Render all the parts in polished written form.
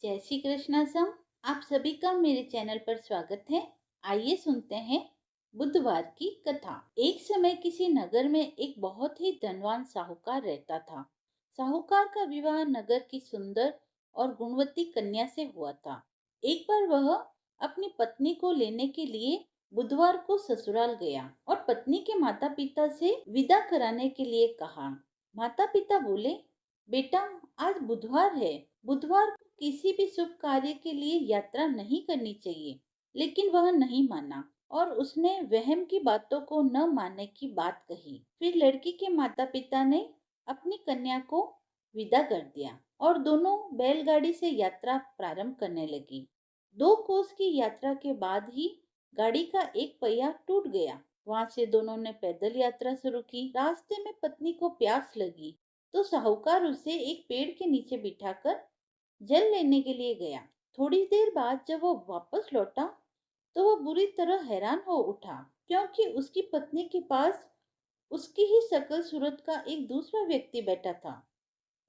जय श्री कृष्णा सम। आप सभी का मेरे चैनल पर स्वागत है। आइए सुनते हैं बुधवार की कथा। एक समय किसी नगर में एक बहुत ही धनवान साहूकार रहता था। साहूकार का विवाह नगर की सुंदर और गुणवती कन्या से हुआ था। एक बार वह अपनी पत्नी को लेने के लिए बुधवार को ससुराल गया और पत्नी के माता पिता से विदा कराने के लिए कहा। माता पिता बोले, बेटा, आज बुधवार है। बुधवार को किसी भी शुभ कार्य के लिए यात्रा नहीं करनी चाहिए। लेकिन वह नहीं माना और उसने वहम की बातों को न मानने की बात कही। फिर लड़की के माता पिता ने अपनी कन्या को विदा कर दिया और दोनों बैलगाड़ी से यात्रा प्रारंभ करने लगी। 2 कोस की यात्रा के बाद ही गाड़ी का एक पहिया टूट गया। वहां से दोनों ने पैदल यात्रा शुरू की। रास्ते में पत्नी को प्यास लगी तो साहूकार उसे एक पेड़ के नीचे बिठाकर जल लेने के लिए गया। थोड़ी देर बाद जब वो वापस लौटा तो वह बुरी तरह हैरान हो उठा, क्योंकि उसकी पत्नी के पास उसकी ही शक्ल सूरत का एक दूसरा व्यक्ति बैठा था।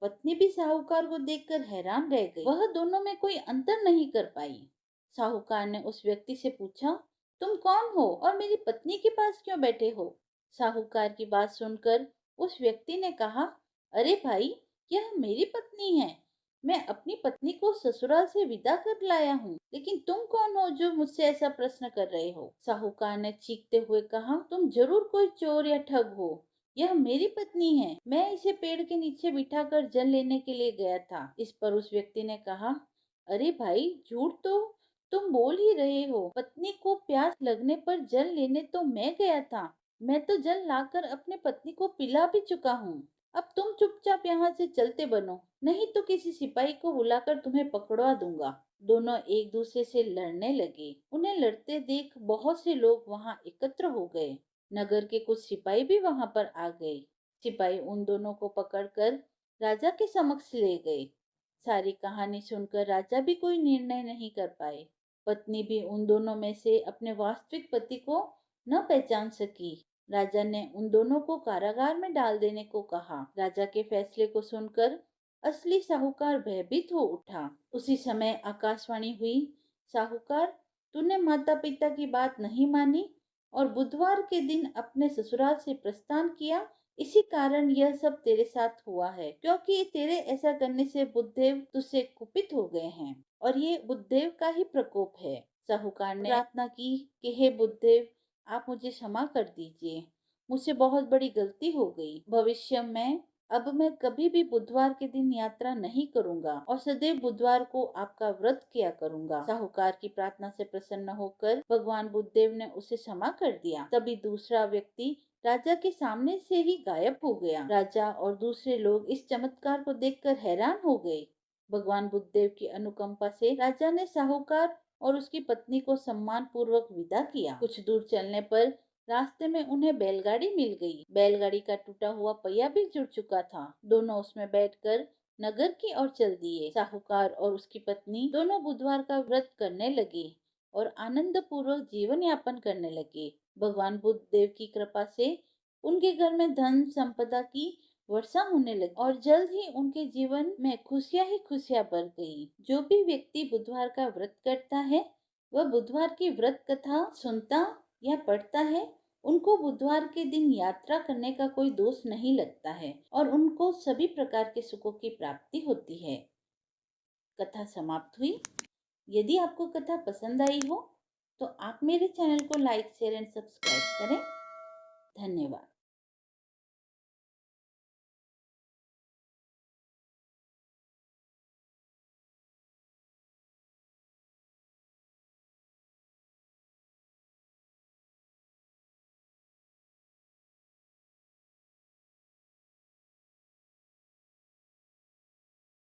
पत्नी भी साहूकार को देखकर हैरान रह गई। वह दोनों में कोई अंतर नहीं कर पाई। साहूकार ने उस व्यक्ति से पूछा, तुम कौन हो और मेरी पत्नी के पास क्यों बैठे हो? साहूकार की बात सुनकर उस व्यक्ति ने कहा, अरे भाई, यह मेरी पत्नी है। मैं अपनी पत्नी को ससुराल से विदा कर लाया हूँ। लेकिन तुम कौन हो जो मुझसे ऐसा प्रश्न कर रहे हो? साहूकार ने चीखते हुए कहा, तुम जरूर कोई चोर या ठग हो। यह मेरी पत्नी है। मैं इसे पेड़ के नीचे बिठाकर जल लेने के लिए गया था। इस पर उस व्यक्ति ने कहा, अरे भाई, झूठ तो तुम बोल ही रहे हो। पत्नी को प्यास लगने पर जल लेने तो मैं गया था। मैं तो जल लाकर अपने पत्नी को पिला भी चुका हूँ। अब तुम चुपचाप यहाँ से चलते बनो, नहीं तो किसी सिपाही को बुलाकर तुम्हें पकड़वा दूंगा। दोनों एक दूसरे से लड़ने लगे। उन्हें लड़ते देख बहुत से लोग वहां एकत्र हो गए। नगर के कुछ सिपाही भी वहां पर आ गए। सिपाही उन दोनों को पकड़कर राजा के समक्ष ले गए। सारी कहानी सुनकर राजा भी कोई निर्णय नहीं कर पाए। पत्नी भी उन दोनों में से अपने वास्तविक पति को न पहचान सकी। राजा ने उन दोनों को कारागार में डाल देने को कहा। राजा के फैसले को सुनकर असली साहूकार भयभीत हो उठा। उसी समय आकाशवाणी हुई, साहूकार, तूने माता पिता की बात नहीं मानी और बुधवार के दिन अपने ससुराल से प्रस्थान किया। इसी कारण यह सब तेरे साथ हुआ है, क्योंकि तेरे ऐसा करने से बुद्धदेव तुझसे कुपित हो गए हैं और ये बुद्धदेव का ही प्रकोप है। साहूकार ने प्रार्थना की कि हे बुद्धदेव, आप मुझे क्षमा कर दीजिए। मुझसे बहुत बड़ी गलती हो गई। भविष्य में अब मैं कभी भी बुधवार के दिन यात्रा नहीं करूंगा और सदैव बुधवार को आपका व्रत किया करूंगा। साहूकार की प्रार्थना से प्रसन्न होकर भगवान बुद्धदेव ने उसे क्षमा कर दिया। तभी दूसरा व्यक्ति राजा के सामने से ही गायब हो गया। राजा और दूसरे लोग इस चमत्कार को देखकर हैरान हो गए। भगवान बुद्धदेव की अनुकंपा से राजा ने साहूकार और उसकी पत्नी को सम्मान पूर्वक विदा किया। कुछ दूर चलने पर रास्ते में उन्हें बैलगाड़ी मिल गई। बैलगाड़ी का टूटा हुआ पहिया भी जुड़ चुका था। दोनों उसमें बैठकर नगर की ओर चल दिए। साहूकार और उसकी पत्नी दोनों बुधवार का व्रत करने लगे और आनंद पूर्वक जीवन यापन करने लगे। भगवान बुद्ध देव की कृपा से उनके घर में धन संपदा की वर्षा होने लगी और जल्द ही उनके जीवन में खुशियां ही खुशियां भर गई। जो भी व्यक्ति बुधवार का व्रत करता है, वह बुधवार की व्रत कथा सुनता या पढ़ता है, उनको बुधवार के दिन यात्रा करने का कोई दोष नहीं लगता है और उनको सभी प्रकार के सुखों की प्राप्ति होती है। कथा समाप्त हुई। यदि आपको कथा पसंद आई हो तो आप मेरे चैनल को लाइक, शेयर एंड सब्सक्राइब करें। धन्यवाद।